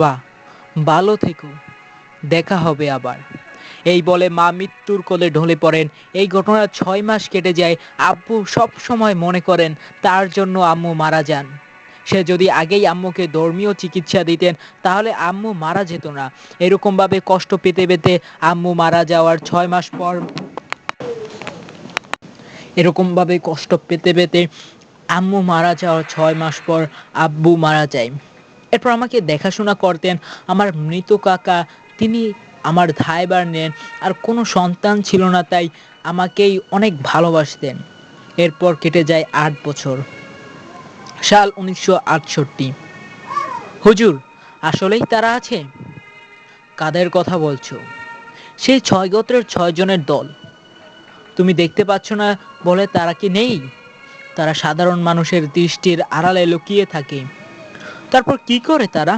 বাহ, ভালো থেকো, দেখা হবে আবার। এই বলে মা মৃত্যুর কোলে ঢলে পড়েন। এই ঘটনার 6 মাস কেটে যায়। আব্বু সব সময় মনে করেন তার জন্য আম্মু মারা যান। সে যদি আগেই আম্মুকে ধর্মীয় চিকিৎসা দিতেন তাহলে আম্মু মারা যেত না। এরকম ভাবে কষ্ট পেতে পেতে আম্মু মারা যাওয়ার 6 মাস পর এরকম ভাবে কষ্ট পেতে পেতে আম্মু মারা যাওয়ার 6 মাস পর আব্বু মারা যায়। এরপর আমাকে দেখাশোনা করতেন আমার মৃত কাকা। তিনি আমার দায়ভার নেন। আর কোনো সন্তান ছিল না, তাই আমাকেই অনেক ভালোবাসতেন। এরপর কেটে যায় 8 বছর। সাল 1968। হুজুর, আসলেই তারা আছে? কাদের কথা বলছো? সেই 6 গোত্রের 6 জনের দল। তুমি দেখতে পাচ্ছ না বলে তারা কি নেই? তারা সাধারণ মানুষের দৃষ্টির আড়ালে লুকিয়ে থাকে। তারপর কি করে তারা?